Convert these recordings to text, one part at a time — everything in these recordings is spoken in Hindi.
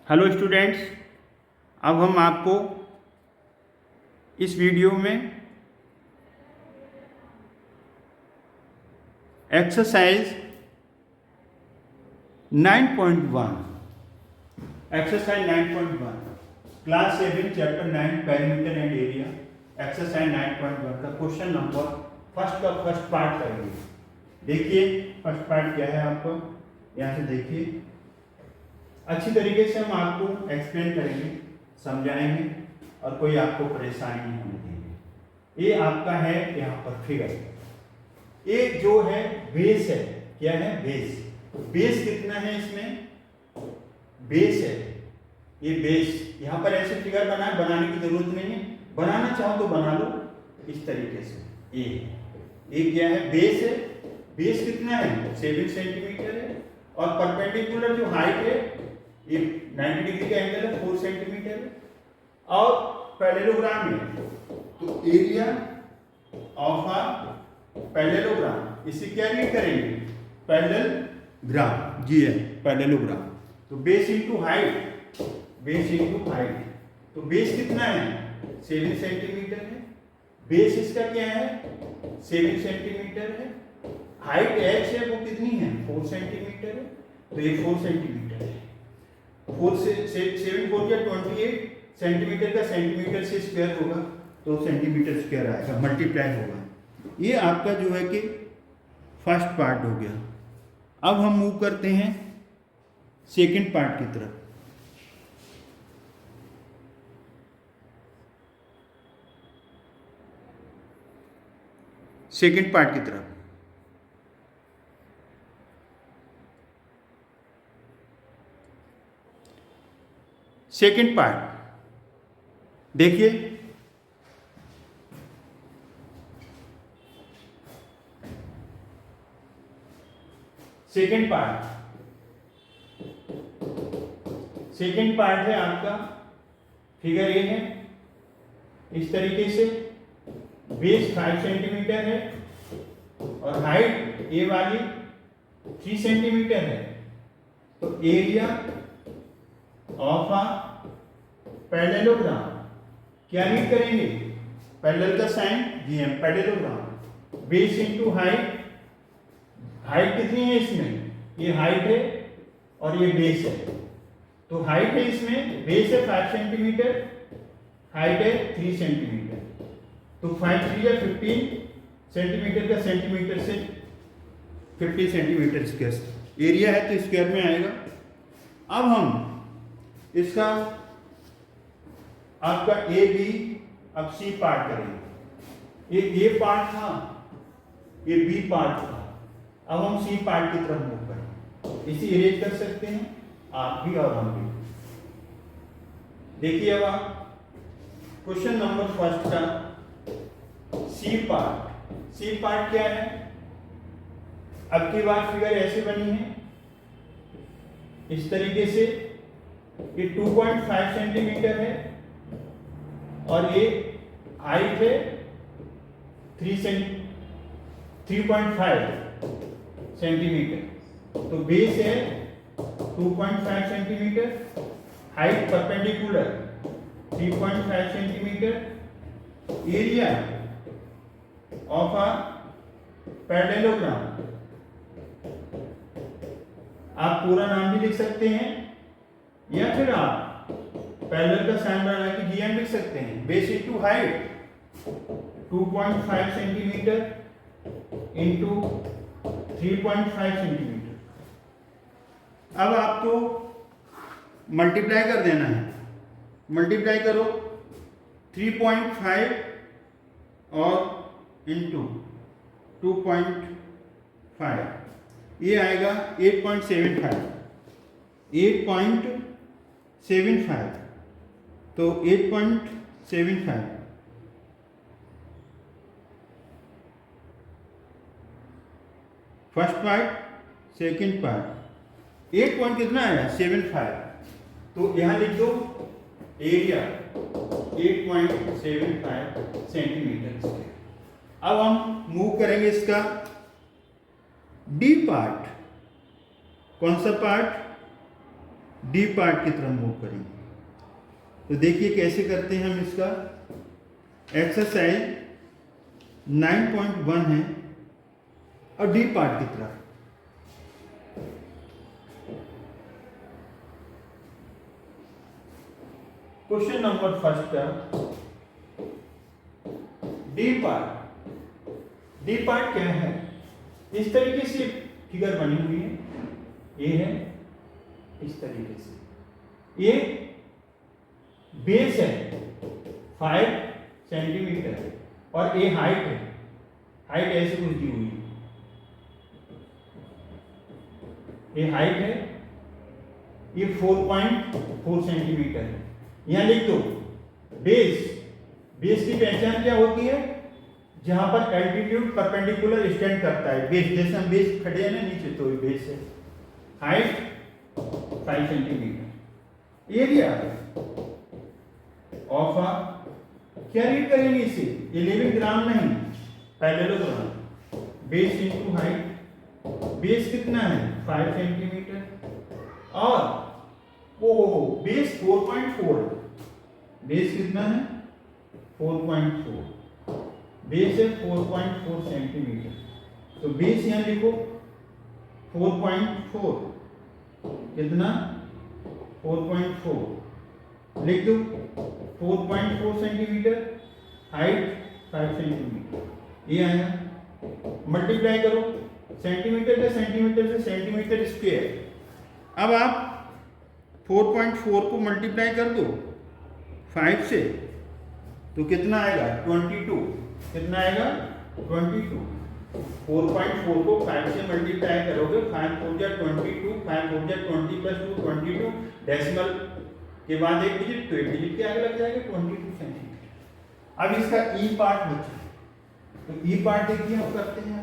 हेलो स्टूडेंट्स, अब हम आपको इस वीडियो में exercise 9.1 class 7 chapter 9 perimeter and area exercise 9.1 का क्वेश्चन नंबर फर्स्ट पार्ट करेंगे। देखिए फर्स्ट पार्ट क्या है, आपको यहाँ से देखिए, अच्छी तरीके से हम आपको एक्सप्लेन करेंगे, समझाएंगे और कोई आपको परेशानी नहीं होने देंगे। ये आपका है यहाँ पर फिगर, ये जो है बेस है, क्या है बेस। बेस कितना है इसमें, बेस है ये बेस। यहाँ पर ऐसे फिगर बनाने की जरूरत नहीं है, बनाना चाहो तो बना लो इस तरीके से। ये क्या है, बेस है। बेस कितना है 7 सेंटीमीटर है और परपेंडिकुलर जो हाइट है ये 90 डिग्री का एंगल है 4 सेंटीमीटर है और पैरेललोग्राम है। तो एरिया ऑफ अ पैरेललोग्राम, इसे क्या रीड करेंगे, पैरेललोग्राम जी है, पैरेललोग्राम। तो base into height, base into height, तो बेस कितना है 7 सेंटीमीटर है। बेस इसका क्या है 7 सेंटीमीटर है। हाइट h है वो कितनी है 4 सेंटीमीटर है, तो ये 4 सेंटीमीटर है। 4 से 7 4 या 28 सेंटीमीटर का सेंटीमीटर से स्क्वायर होगा तो सेंटीमीटर स्क्वायर आएगा, मल्टीप्लाई होगा। ये आपका जो है कि फर्स्ट पार्ट हो गया। अब हम मूव करते हैं सेकंड पार्ट की तरफ। सेकंड पार्ट की तरफ सेकंड पार्ट देखिए, सेकंड पार्ट है आपका, फिगर ये है इस तरीके से। बेस 5 सेंटीमीटर है और हाइट ए वाली 3 सेंटीमीटर है। तो एरिया ऑफ अ पैरेललोग्राम क्या रीड करेंगे, पैरेलल का sign G M, parallelogram. Base into height, height कितनी है इसमें, ये हाइट है और ये बेस है। तो हाइट है इसमें, बेस है 5 सेंटीमीटर, हाइट है 3 सेंटीमीटर। तो 5 3 या 15 सेंटीमीटर का सेंटीमीटर से 50 सेंटीमीटर स्क्वायर एरिया है तो स्क्वायर में आएगा। अब हम इसका आपका ए बी, अब सी पार्ट करेंगे। ये ए पार्ट था, ये बी पार्ट था। अब हम सी पार्ट की तरफ मूव करें, इसे इरेज कर सकते हैं आप भी और हम भी। देखिए अब आप क्वेश्चन नंबर फर्स्ट का सी पार्ट। सी पार्ट क्या है, अब की बार फिगर ऐसे बनी है इस तरीके से। ये 2.5 सेंटीमीटर है और ये हाइट है 3.5 सेंटीमीटर। तो बेस है 2.5 centimetre, height perpendicular 3.5 centimetre. Area of a parallelogram, आप पूरा नाम भी लिख सकते हैं या फिर आप पैरेलल का साइन बना के जीएम लिख सकते हैं। Base into height 2.5 centimetre into 3.5 centimetre. अब आपको मल्टीप्लाई कर देना है, मल्टीप्लाई करो 3.5 और इंटू 2.5, ये आएगा 8.75। तो 8.75 first part, second part. 8 point कितना आया 75, तो यहां लिख दो एरिया 8.75 सेंटीमीटर। अब हम मूव करेंगे इसका डी पार्ट। कौन सा पार्ट, डी पार्ट की तरफ मूव करेंगे। तो देखिए कैसे करते हैं हम इसका। एक्सरसाइज 9.1 है और डी पार्ट की तरफ। क्वेश्चन नंबर फर्स्ट का डी पार्ट। डी पार्ट क्या है? इस तरीके से फिगर बनी हुई है, ये है इस तरीके से। ये बेस है 5 सेंटीमीटर और ये हाइट है, हाइट ऐसे कुछ दी हुई है, ये हाइट है, ये 4.4 सेंटीमीटर है। यहां लिख दो बेस। बेस की पहचान क्या होती है? जहां पर एल्टीट्यूड परपेंडिकुलर स्टैंड करता है बेस। जैसे हम बेस खड़े हैं ना नीचे, तो ये बेस है। Height 5 centimetre. एरिया ऑफ क्या रीड करेंगे इसे? 11 ग्राम नहीं, parallelogram. Base into height. Base कितना है? 5 सेंटीमीटर और बेस 4.4। बेस कितना है? 4.4। बेस है 4.4 सेंटीमीटर। तो बेस यहां लिखो 4.4। कितना? 4.4 लिख दो। 4.4 सेंटीमीटर, हाइट 5 सेंटीमीटर। ये आया। मल्टीप्लाई करो सेंटीमीटर से सेंटीमीटर से सेंटीमीटर स्क्वायर। अब आप 4.4 को मल्टीप्लाई कर दो 5 से, तो कितना आएगा? 22। कितना आएगा? 22। 4.4 को 5 से मल्टीप्लाई करोगे, 5 4 जा 22, 5 4 जा 20 प्लस 2 22, डेसिमल के बाद एक डिजिट, तो एक डिजिट के आगे लग जाएगा 22 सेंटीमीटर। अब इसका ई पार्ट बचा, तो ई पार्ट देखिए हम करते हैं।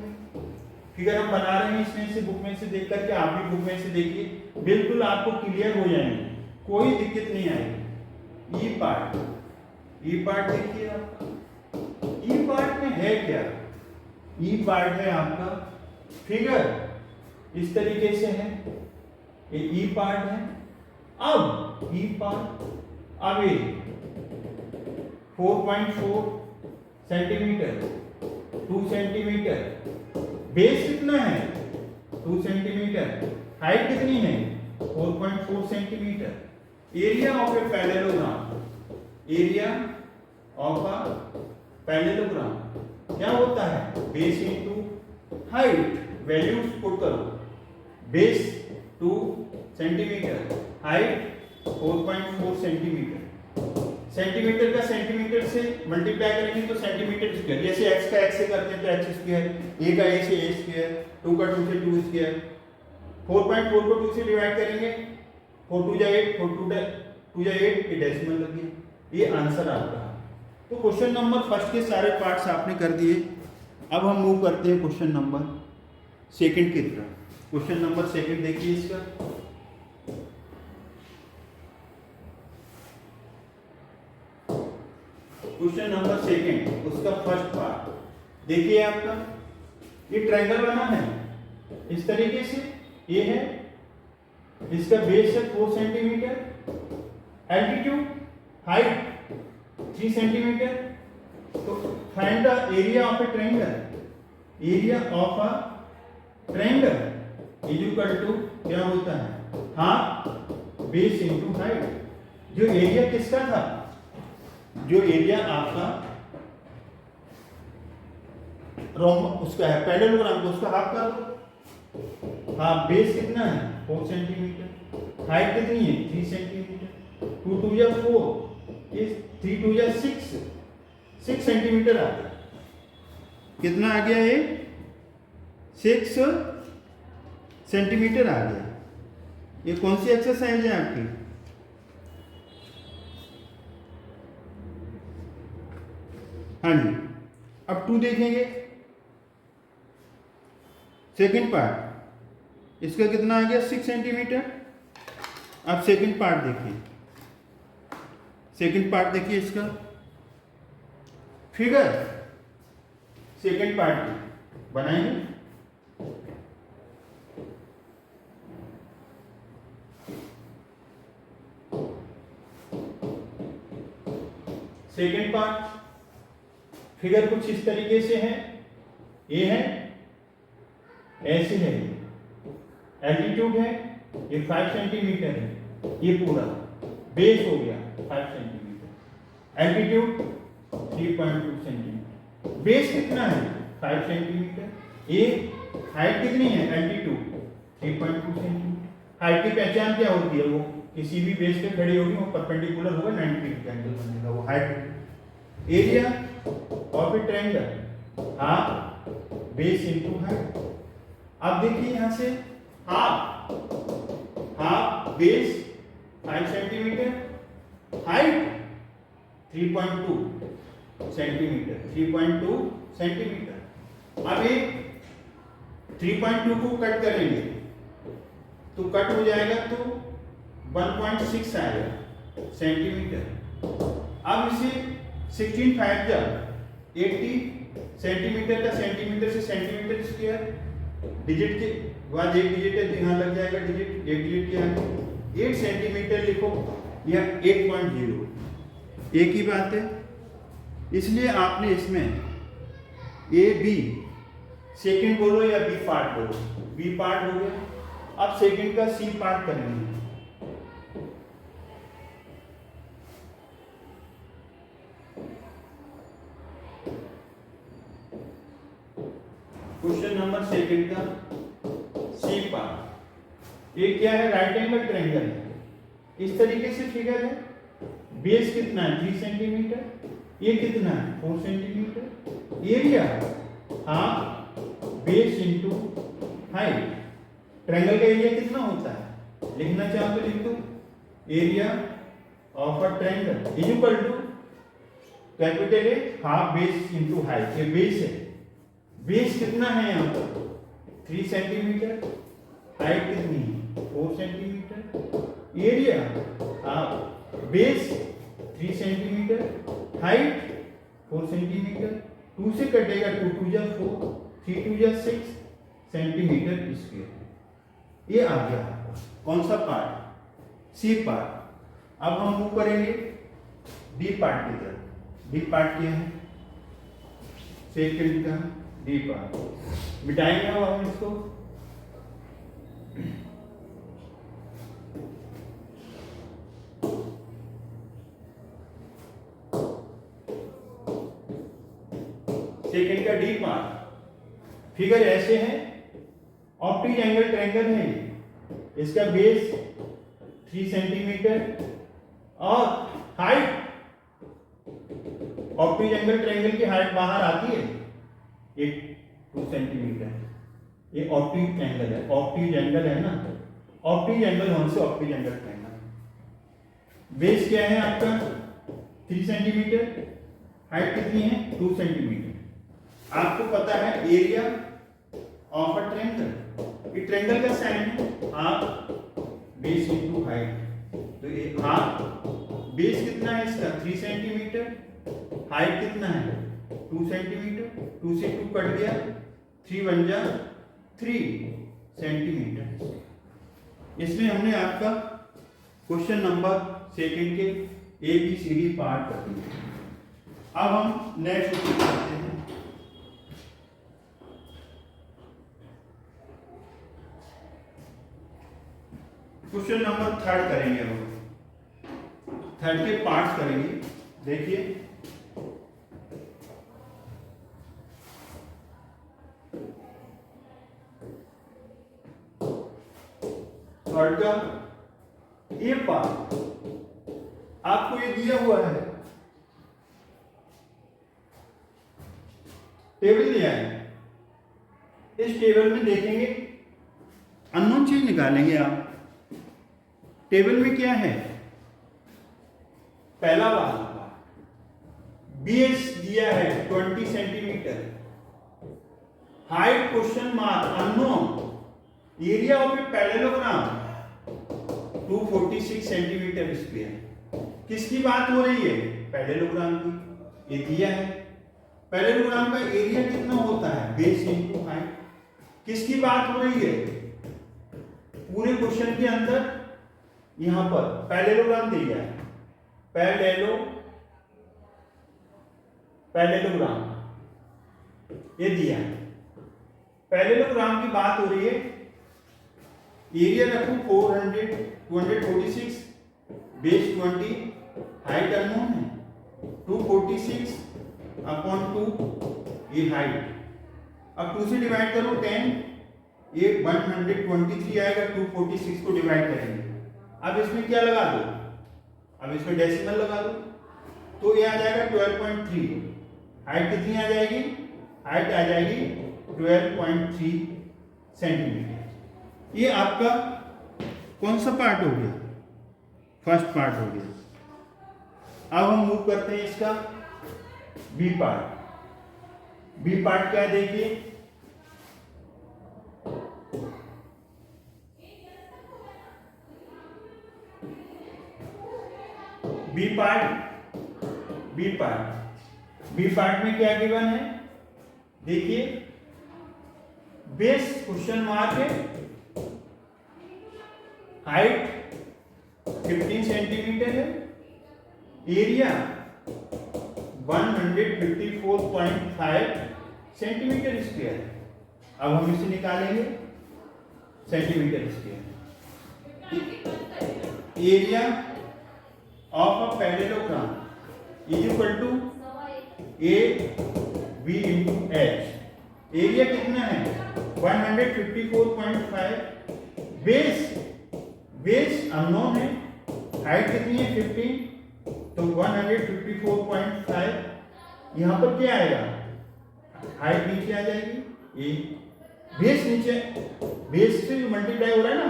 फिगर हम बना रहे हैं इसमें से, बुक में से देख करके, आप भी बुक में से देखिए, बिल्कुल आपको क्लियर हो जाएंगे, कोई दिक्कत नहीं आएगी। ई पार्ट, ई पार्ट देखिए आपका। ई पार्ट में है क्या? ई पार्ट है आपका फिगर इस तरीके से है, ये ई पार्ट है। अब ई पार्ट, अब ये 4.4 सेंटीमीटर, 2 सेंटीमीटर। बेस कितना है? 2 सेंटीमीटर। हाइट कितनी है? 4.4 centimetre. Area of a parallelogram, area of a parallelogram क्या होता है? Base into height. Values put करो। Base 2 centimetre, height 4.4 centimetre. Centimetre का सेंटीमीटर से मल्टीप्लाई करेंगे तो सेंटीमीटर स्क्वायर। जैसे x का x से करते हैं तो x स्क्वायर, a का a से a स्क्वायर, 2 का 2 से 2 स्क्वायर। 4.4 को 2 से डिवाइड करेंगे, 4 2 जा 8, 4 2 जा 8, ये डेसिमल लग गया। ये आंसर आपका। तो क्वेश्चन नंबर फर्स्ट के सारे पार्ट्स आपने कर दिए। अब हम मूव करते हैं क्वेश्चन नंबर सेकंड की तरफ। क्वेश्चन नंबर सेकंड देखिए इसका। क्वेश्चन नंबर सेकंड, उसका फर्स्ट पार्ट देखिए आपका। ये ट्रायंगल बना है इस तरीके से, ये है, इसका बेस है 4 सेंटीमीटर, एल्टीट्यूड हाइट 3 सेंटीमीटर। तो find the area of a triangle. Area of a triangle is equal to क्या होता है? Half base into height. जो एरिया किसका था? जो एरिया आपका उसका है पैरेललोग्राम, को उसका हाफ कर दो। हाफ बेस कितना है? 4 सेंटीमीटर। हाइट कितनी है? 3 सेंटीमीटर। 2 2 या 4, ये 3 2 या 6 सेंटीमीटर आ गया। कितना आ गया? ये 6 सेंटीमीटर आ गया। ये कौन सी एक्सरसाइज है आपकी? हाँ जी। अब 2 देखेंगे, सेकंड पार्ट, इसका कितना आ गया? 6 सेंटीमीटर। अब सेकंड पार्ट देखिए, सेकंड पार्ट देखिए इसका फिगर। सेकंड पार्ट बनाएंगे। सेकेंड पार्ट, फिगर कुछ इस तरीके से है, ये है, ऐसे है, एल्टीट्यूड है, ये 5 सेंटीमीटर है, ये पूरा बेस हो गया 5 सेंटीमीटर, एल्टीट्यूड 3.2 सेंटीमीटर, बेस कितना है 5 सेंटीमीटर, ये हाइट कितनी है एल्टीट्यूड 3.2 सेंटीमीटर। हाइट की पहचान क्या होती है, वो किसी भी बेस पे खड़ी होगी, वो परपेंडिकुलर होगा 90 डिग्री का एंगल बनेगा, वो height. Area of a triangle half base into height. अब देखिए यहां से half base 5 centimetre, height 3.2 centimetre, 3.2 centimetre. अब ये 3.2 को कट करेंगे तो कट हो जाएगा तो 1.6 आएगा सेंटीमीटर। अब इसे 16 5 जा 80 सेंटीमीटर का सेंटीमीटर से सेंटीमीटर स्क्वायर, डिजिट के बाद एक डिजिट है तो यहाँ लग जाएगा डिजिट, एक डिजिट के आगे 8 सेंटीमीटर लिखो या 8.0 एक ही बात है। इसलिए आपने इसमें ए बी सेकंड बोलो या बी पार्ट बोलो, बी पार्ट हो गया। अब सेकंड का सी पार्ट करेंगे। क्वेश्चन नंबर सेकंड का सी पार्ट, ये क्या है, राइट एंगल ट्रायंगल है, इस तरीके से फिगर है। बेस कितना है 3 सेंटीमीटर, ये कितना है 4 centimetre. Area half base into height. Triangle का एरिया कितना होता है, लिखना चाहो तो लिख दो, area of a triangle is equal to capital A half base into height. ये बेस है, बेस कितना है यहाँ पर 3 सेंटीमीटर, हाइट कितनी है 4 centimetre. Area half base 3 centimetre, height 4 centimetre, 2 से कटेगा 2 2 जा 4, 3 2 जा 6 सेंटीमीटर स्क्वायर। ये आ गया कौन सा पार्ट, सी पार्ट। अब हम मूव करेंगे डी पार्ट की तरफ। डी पार्ट क्या है, सेकंड का डी पार्ट मिटाएंगे अब हम इसको। सेकंड का डी पार्ट, फिगर ऐसे है, ऑप्टिक एंगल ट्रायंगल है, इसका बेस 3 सेंटीमीटर और हाइट, ऑप्टिक एंगल ट्रायंगल की हाइट बाहर आती है, ये 2 सेंटीमीटर। ये ऑप्टिक एंगल है, ऑप्टिक एंगल है ना, ऑप्टिक एंगल होने से ऑप्टिक एंगल ट्रायंगल। बेस क्या है आपका 3 सेंटीमीटर, हाइट कितनी है 2 सेंटीमीटर। आपको पता है एरिया ऑफ अ ट्रायंगल, ये ट्रायंगल का साइन है हाफ बेस इनटू हाइट। तो ये हाफ बेस कितना है इसका 3 सेंटीमीटर, हाइट कितना है 2 सेंटीमीटर, 2 से 2 कट गया, 3 बन जा 3 सेंटीमीटर। इसमें हमने आपका क्वेश्चन नंबर सेकंड के A B C D part कर दिए। अब हम नेक्स्ट क्वेश्चन करते हैं। क्वेश्चन नंबर थर्ड करेंगे, हम थर्ड के पार्ट्स करेंगे। देखिए थर्ड का ये पार्ट आपको ये दिया हुआ है, टेबल दिया है। इस टेबल में देखेंगे अननोन चीज निकालेंगे आप। टेबल में क्या है, पहला वाला बेस दिया है 20 centimetre, height question mark unknown, area of a parallelogram 246 centimetre square. किसकी बात हो रही है, पैरेललोग्राम की, ये दिया है। पैरेललोग्राम का एरिया कितना होता है बेस इनटू हाइट। किसकी बात हो रही है, पूरे क्वेश्चन के अंदर यहां पर पैरेललोग्राम दिया है, पैरेललोग्राम पैरेललोग्राम ये दिया है। पैरेललोग्राम की बात हो रही है, एरिया रखूं 246, बेस 20, हाइट अननोन है 246 अपॉन 2, ये हाइट। अब 2 से डिवाइड करो 10, ये 123 आएगा, 246 को डिवाइड करेंगे। अब इसमें क्या लगा दो, अब इसमें डेसिमल लगा दो, तो ये आ जाएगा 12.3। हाइट कितनी आ जाएगी, हाइट आ जाएगी 12.3 सेंटीमीटर। ये आपका कौन सा पार्ट हो गया, फर्स्ट पार्ट हो गया। अब हम मूव करते हैं इसका बी पार्ट। बी पार्ट क्या है देखिए, बी पार्ट में क्या गिवन है देखिए, बेस क्वेश्चन मार्क है, हाइट 15 सेंटीमीटर है, एरिया 154.5 सेंटीमीटर स्क्वायर। अब हम इसे निकालेंगे centimetre square. Area of a parallelogram is equal to A B into H. Area कितना है 154.5, बेस अननोन है, हाइट कितनी है 15, तो 154.5। यहां पर क्या आएगा, हाइट नीचे आ जाएगी, ये बेस नीचे, बेस से मल्टीप्लाई हो रहा है ना,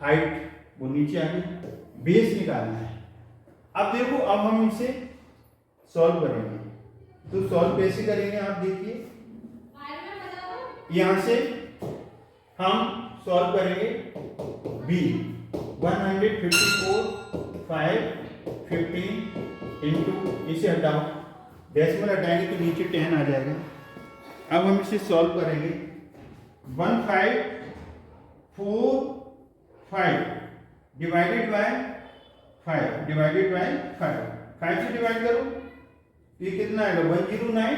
हाइट वो नीचे आ गई, बेस निकालना है। अब देखो, अब हम इसे सॉल्व करेंगे, तो सॉल्व कैसे करेंगे आप देखिए, यहां से हम सॉल्व करेंगे बी 154.5 15 इंटू, इसे हटाओ, डेसिमल हटाएंगे तो नीचे 10 आ जाएगा। अब हम इसे सॉल्व करेंगे 1545 डिवाइडेड बाय 5 से डिवाइड करो, ये कितना आएगा 109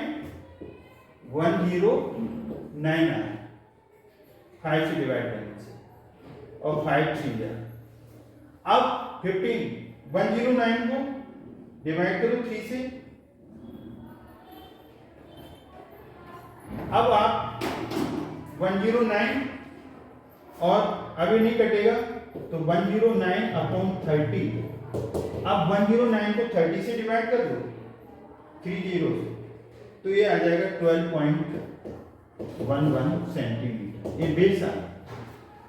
आएगा 5 से डिवाइड करने से, और 5 3 जा। अब 109 को डिवाइड करो 3 से। अब आप 109 और अभी नहीं कटेगा, तो 109 अपॉन 30। अब 109 को 30 से डिवाइड कर दो, 3 0 से, तो ये आ जाएगा 12.11 सेंटीमीटर। ये बेस आ,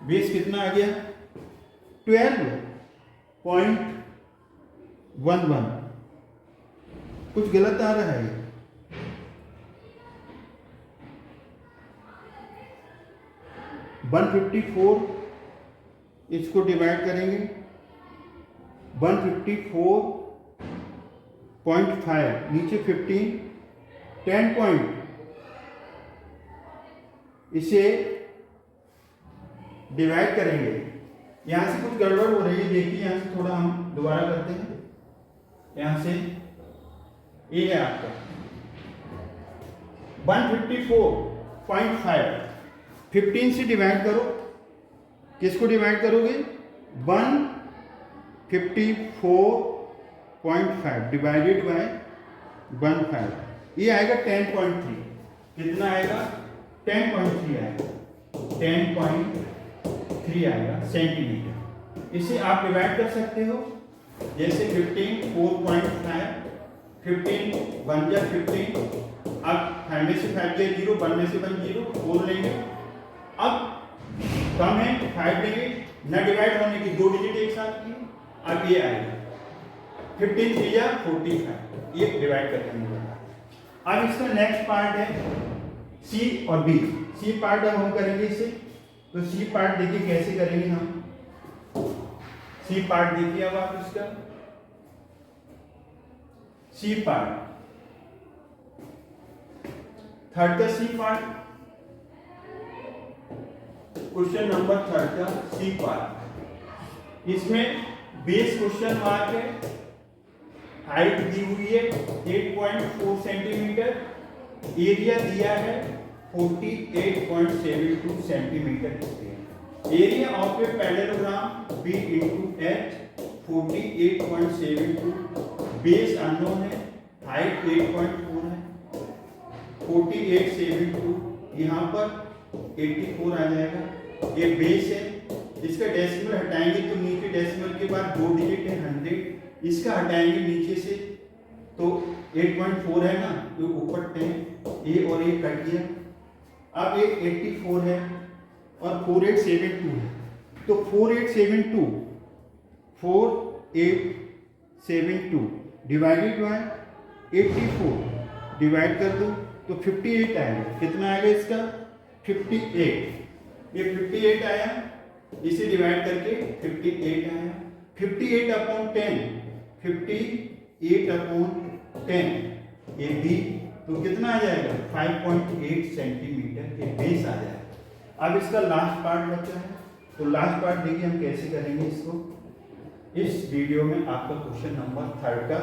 बेस कितना आ गया 12.11। कुछ गलत आ रहा है, 154 इसको डिवाइड करेंगे 154.5, नीचे 15, 10 पॉइंट, इसे डिवाइड करेंगे। यहां से कुछ गड़बड़ हो रही है, देखिए यहां से थोड़ा हम दोबारा करते हैं। यहां से ये है आपका 154.5, 15 से डिवाइड करो, किसको डिवाइड करोगे 154.5 डिवाइडेड बाय 15, ये आएगा 10.3। कितना आएगा 10.3 आएगा, 10.3 आएगा सेंटीमीटर। इसे आप डिवाइड कर सकते हो, जैसे 15 4.5, 15 1 जा 15, अब 5 में से 5 गया 0, 1 में से 1 0, 4 लेंगे। अब कम है 5 लेंगे, न डिवाइड होने की 2 डिजिट एक साथ की, अब ये आएगा 15 3 जा 45, ये डिवाइड करके मिलेगा। अब इसका नेक्स्ट पार्ट है सी और बी। सी पार्ट अब हम करेंगे इसे, तो सी पार्ट देखिए कैसे करेंगे हम। सी पार्ट देखिए अब आप इसका, सी पार्ट, थर्ड का सी पार्ट, क्वेश्चन नंबर 3 का सी पार्ट। इसमें बेस क्वेश्चन मार्क है, हाइट दी हुई है 8.4 सेंटीमीटर, एरिया दिया है 48.72 centimetre square. Area of a parallelogram B into H 48.72, base unknown है, हाइट 8.4 है, 48.72 यहाँ पर 84 आ जाएगा। ये बेस है, इसका डेसिमल हटाएंगे तो नीचे डेसिमल के बाद 2 डिजिट है 100, इसका हटाएंगे नीचे से तो 8.4 है ना, तो ऊपर 10, ए और ए कट गया। अब ये 84 है और 4872 है, तो 4872 डिवाइडेड बाय 84 डिवाइड कर दो तो 58 आएगा। कितना आएगा इसका? 58। ये 58 आया, इसे डिवाइड करके 58 आया। 58 अपॉन 10, 58 अपॉन 10 ये बी, तो कितना आ जाएगा? 5.8 सेंटीमीटर ये बेस आ जाएगा। अब इसका लास्ट पार्ट बचा है, तो लास्ट पार्ट देखिए हम कैसे करेंगे इसको। इस वीडियो में आपका क्वेश्चन नंबर 3 का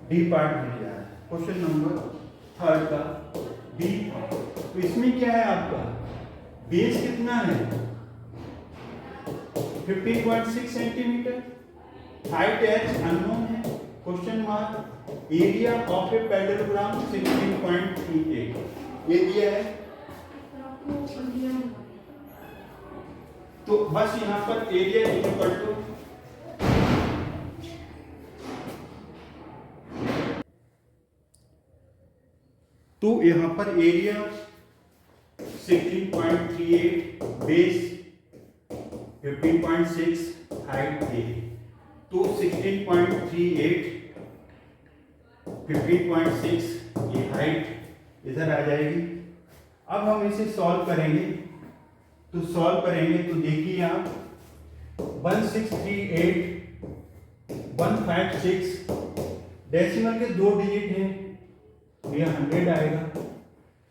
डी पार्ट मिल जा रहा है। क्वेश्चन नंबर 3 का डी पार्ट, तो इसमें क्या है आपका बेस कितना है? 15.6 सेंटीमीटर, हाइट एच अननोन है, question mark, area of a parallelogram 16.38 ये दिया है। तो बस यहां पर एरिया इक्वल टू तो यहां पर एरिया 16.38, बेस 15.6, हाइट ए, तो 16.38 15.6 ये हाइट इधर आ जाएगी। अब हम इसे सॉल्व करेंगे, तो सॉल्व करेंगे तो देखिए आप 1638 156 डेसिमल के 2 डिजिट हैं, ये 100 आएगा।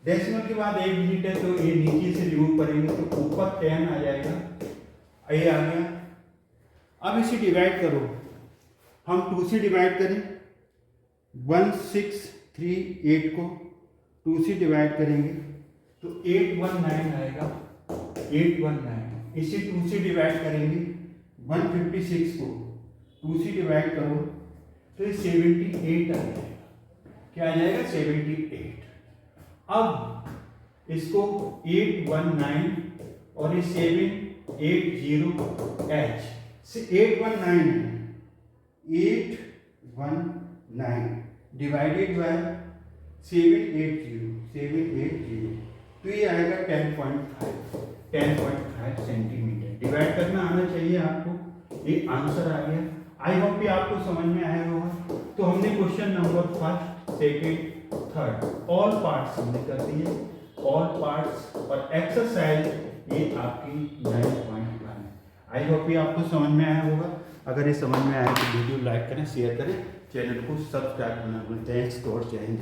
डेसिमल के बाद 1 डिजिट है तो ये नीचे से रिमूव करेंगे तो ऊपर 10 आ जाएगा, ये आ गया। अब इसे डिवाइड करो, हम 2 से डिवाइड करें, 1638 को 2 से डिवाइड करेंगे तो 819 आएगा, 819। इसे 2 से डिवाइड करेंगे, 156 को 2 से डिवाइड करो तो ये 78 आ जाएगा। क्या आ जाएगा? 78। अब इसको 819 और ये 780H से 819 डिवाइडेड बाय 780 तो ये आएगा 10.5 सेंटीमीटर। डिवाइड करना आना चाहिए आपको, ये आंसर आ गया। आई होप कि आपको समझ में आया होगा। तो हमने क्वेश्चन नंबर 1, 2, 3 ऑल पार्ट्स हमने कर दिए, ऑल पार्ट्स, और एक्सरसाइज ये आपकी 9.1 है। आई होप कि आपको समझ में आया होगा। अगर ये समझ में आया तो वीडियो लाइक करें, शेयर करें, चैनल को सब्सक्राइब करना भूलें। थैंक्स गॉड, जय हिंद।